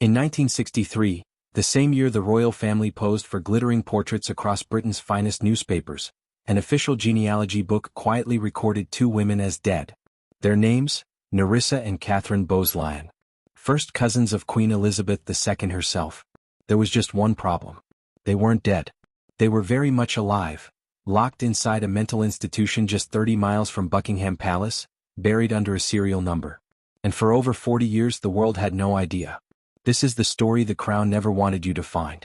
In 1963, the same year the royal family posed for glittering portraits across Britain's finest newspapers, an official genealogy book quietly recorded two women as dead. Their names, Nerissa and Katherine Bowes-Lyon, first cousins of Queen Elizabeth II herself. There was just one problem. They weren't dead. They were very much alive, locked inside a mental institution just 30 miles from Buckingham Palace, buried under a serial number. And for over 40 years the world had no idea. This is the story the Crown never wanted you to find.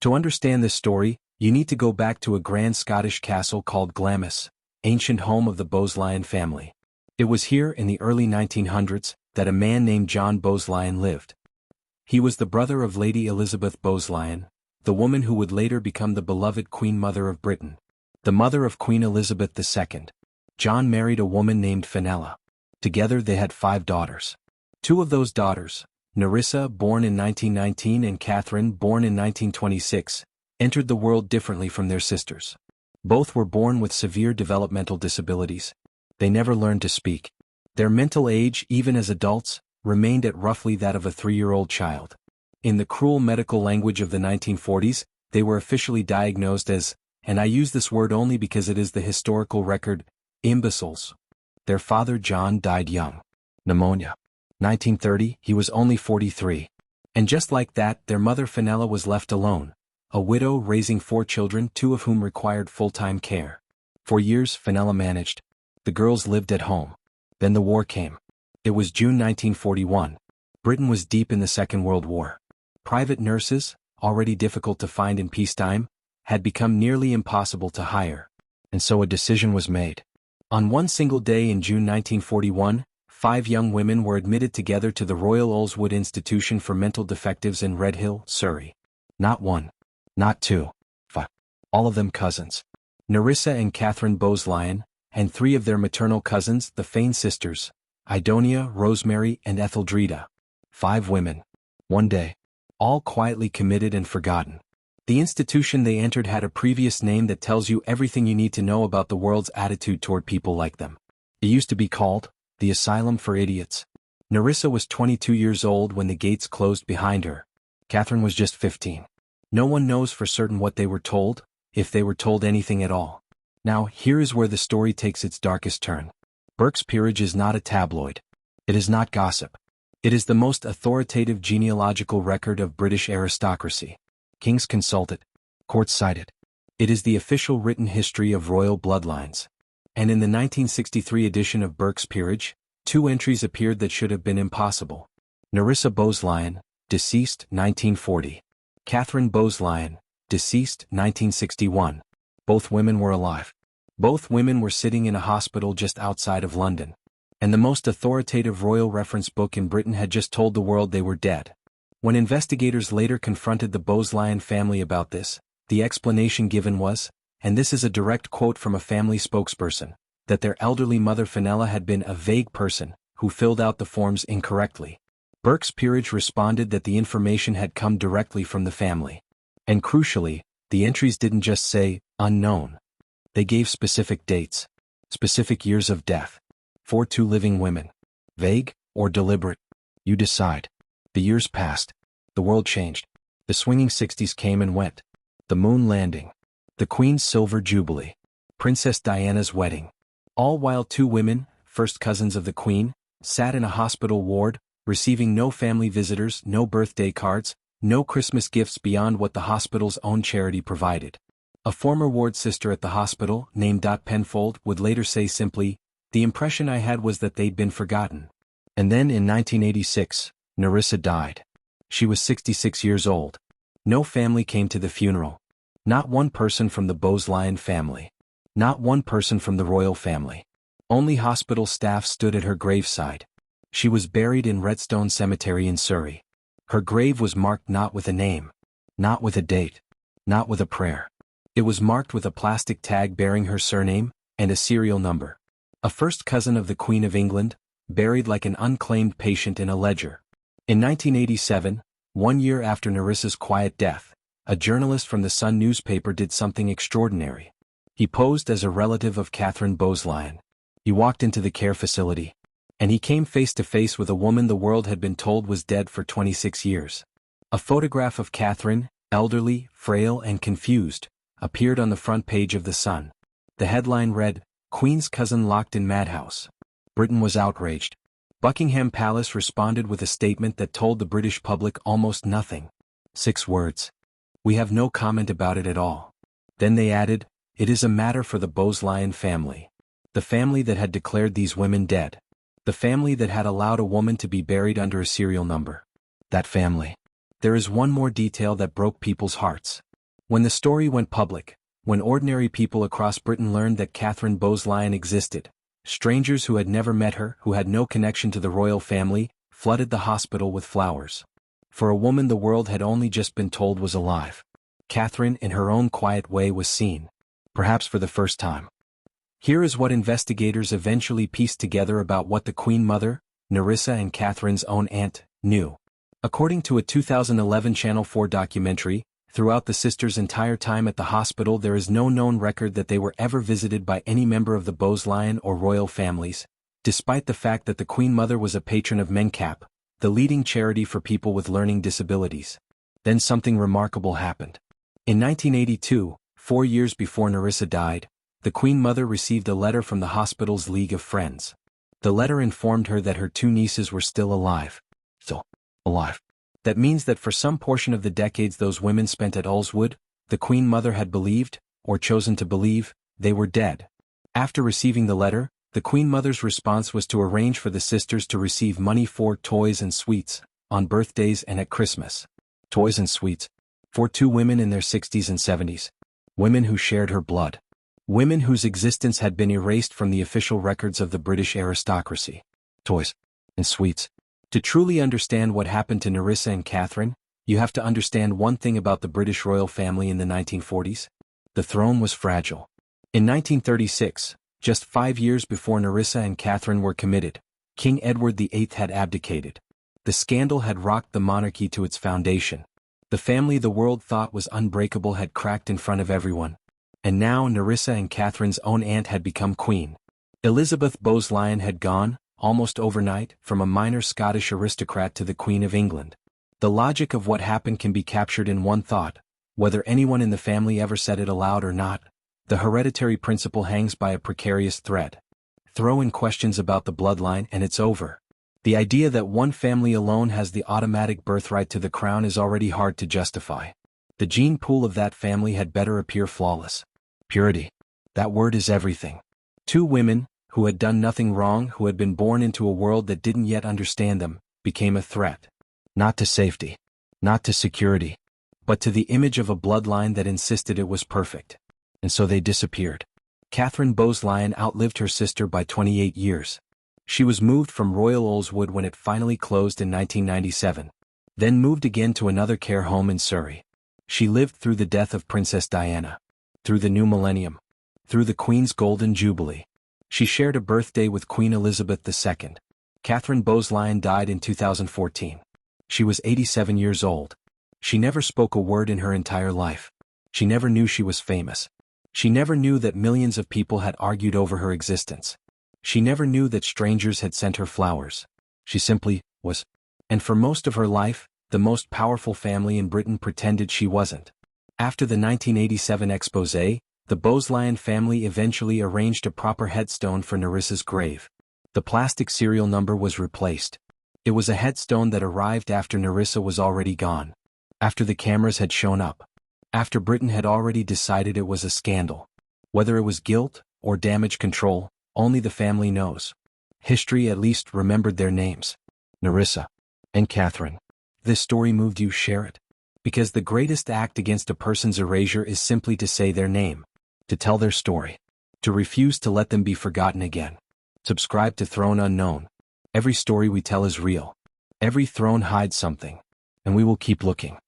To understand this story, you need to go back to a grand Scottish castle called Glamis, ancient home of the Bowes-Lyon family. It was here in the early 1900s that a man named John Bowes-Lyon lived. He was the brother of Lady Elizabeth Bowes-Lyon, the woman who would later become the beloved Queen Mother of Britain, the mother of Queen Elizabeth II. John married a woman named Fenella. Together they had 5 daughters. 2 of those daughters, Nerissa, born in 1919, and Katherine, born in 1926, entered the world differently from their sisters. Both were born with severe developmental disabilities. They never learned to speak. Their mental age, even as adults, remained at roughly that of a 3-year-old child. In the cruel medical language of the 1940s, they were officially diagnosed as, and I use this word only because it is the historical record, imbeciles. Their father John died young. Pneumonia. 1930, he was only 43. And just like that, their mother Fenella was left alone, a widow raising 4 children, 2 of whom required full-time care. For years, Fenella managed. The girls lived at home. Then the war came. It was June 1941. Britain was deep in the Second World War. Private nurses, already difficult to find in peacetime, had become nearly impossible to hire. And so a decision was made. On one single day in June 1941, 5 young women were admitted together to the Royal Oldswood Institution for Mental Defectives in Redhill, Surrey. Not 1. Not 2. 5. All of them cousins. Nerissa and Katherine Bowes-Lyon, and 3 of their maternal cousins, the Fane sisters, Idonia, Rosemary, and Etheldreda. 5 women. One day. All quietly committed and forgotten. The institution they entered had a previous name that tells you everything you need to know about the world's attitude toward people like them. It used to be called the Asylum for Idiots. Nerissa was 22 years old when the gates closed behind her. Katherine was just 15. No one knows for certain what they were told, if they were told anything at all. Now, here is where the story takes its darkest turn. Burke's Peerage is not a tabloid. It is not gossip. It is the most authoritative genealogical record of British aristocracy. Kings consult it. Courts cite it. It is the official written history of royal bloodlines. And in the 1963 edition of Burke's Peerage, 2 entries appeared that should have been impossible. Nerissa Bowes-Lyon, deceased 1940. Katherine Bowes-Lyon, deceased 1961. Both women were alive. Both women were sitting in a hospital just outside of London. And the most authoritative royal reference book in Britain had just told the world they were dead. When investigators later confronted the Bowes-Lyon family about this, the explanation given was, and this is a direct quote from a family spokesperson, that their elderly mother Fenella had been a vague person who filled out the forms incorrectly. Burke's Peerage responded that the information had come directly from the family. And crucially, the entries didn't just say, unknown. They gave specific dates, specific years of death, for 2 living women. Vague or deliberate? You decide. The years passed. The world changed. The swinging 60s came and went. The moon landing. The Queen's silver jubilee. Princess Diana's wedding. All while 2 women, first cousins of the Queen, sat in a hospital ward, receiving no family visitors, no birthday cards, no Christmas gifts beyond what the hospital's own charity provided. A former ward sister at the hospital, named Penfold, would later say simply, "The impression I had was that they'd been forgotten." And then in 1986, Nerissa died. She was 66 years old. No family came to the funeral. Not one person from the Bowes-Lyon family. Not one person from the royal family. Only hospital staff stood at her graveside. She was buried in Redstone Cemetery in Surrey. Her grave was marked not with a name, not with a date, not with a prayer. It was marked with a plastic tag bearing her surname and a serial number. A first cousin of the Queen of England, buried like an unclaimed patient in a ledger. In 1987, 1 year after Nerissa's quiet death, a journalist from the Sun newspaper did something extraordinary. He posed as a relative of Katherine Bowes-Lyon. He walked into the care facility, and he came face to face with a woman the world had been told was dead for 26 years. A photograph of Katherine, elderly, frail and confused, appeared on the front page of The Sun. The headline read, "Queen's cousin locked in madhouse." Britain was outraged. Buckingham Palace responded with a statement that told the British public almost nothing. 6 words. "We have no comment about it at all." Then they added, "It is a matter for the Bowes-Lyon family." The family that had declared these women dead. The family that had allowed a woman to be buried under a serial number. That family. There is one more detail that broke people's hearts. When the story went public, when ordinary people across Britain learned that Katherine Bowes-Lyon existed, strangers who had never met her, who had no connection to the royal family, flooded the hospital with flowers. For a woman the world had only just been told was alive, Katherine in her own quiet way was seen. Perhaps for the first time. Here is what investigators eventually pieced together about what the Queen Mother, Nerissa and Katherine's own aunt, knew. According to a 2011 Channel 4 documentary, throughout the sisters' entire time at the hospital there is no known record that they were ever visited by any member of the Bowes-Lyon or royal families, despite the fact that the Queen Mother was a patron of MenCap, the leading charity for people with learning disabilities. Then something remarkable happened. In 1982, 4 years before Nerissa died, the Queen Mother received a letter from the hospital's League of Friends. The letter informed her that her 2 nieces were still alive. Alive. That means that for some portion of the decades those women spent at Ulswood, the Queen Mother had believed, or chosen to believe, they were dead. After receiving the letter, the Queen Mother's response was to arrange for the sisters to receive money for toys and sweets, on birthdays and at Christmas. Toys and sweets. For 2 women in their 60s and 70s. Women who shared her blood. Women whose existence had been erased from the official records of the British aristocracy. Toys and sweets. To truly understand what happened to Nerissa and Katherine, you have to understand one thing about the British royal family in the 1940s. The throne was fragile. In 1936, just 5 years before Nerissa and Katherine were committed, King Edward VIII had abdicated. The scandal had rocked the monarchy to its foundation. The family the world thought was unbreakable had cracked in front of everyone. And now Nerissa and Katherine's own aunt had become queen. Elizabeth Bowes-Lyon had gone, almost overnight, from a minor Scottish aristocrat to the Queen of England. The logic of what happened can be captured in one thought, whether anyone in the family ever said it aloud or not. The hereditary principle hangs by a precarious thread. Throw in questions about the bloodline and it's over. The idea that one family alone has the automatic birthright to the crown is already hard to justify. The gene pool of that family had better appear flawless. Purity. That word is everything. 2 women, who had done nothing wrong, who had been born into a world that didn't yet understand them, became a threat. Not to safety. Not to security. But to the image of a bloodline that insisted it was perfect. And so they disappeared. Katherine Bowes-Lyon outlived her sister by 28 years. She was moved from Royal Ulswood when it finally closed in 1997. Then moved again to another care home in Surrey. She lived through the death of Princess Diana. Through the new millennium. Through the Queen's Golden Jubilee. She shared a birthday with Queen Elizabeth II. Katherine Bowes-Lyon died in 2014. She was 87 years old. She never spoke a word in her entire life. She never knew she was famous. She never knew that millions of people had argued over her existence. She never knew that strangers had sent her flowers. She simply was. And for most of her life, the most powerful family in Britain pretended she wasn't. After the 1987 exposé, the Bowes-Lyon family eventually arranged a proper headstone for Nerissa's grave. The plastic serial number was replaced. It was a headstone that arrived after Nerissa was already gone. After the cameras had shown up. After Britain had already decided it was a scandal. Whether it was guilt or damage control, only the family knows. History at least remembered their names. Nerissa and Katherine. This story moved you, share it. Because the greatest act against a person's erasure is simply to say their name. To tell their story. To refuse to let them be forgotten again. Subscribe to Throne Unknown. Every story we tell is real. Every throne hides something. And we will keep looking.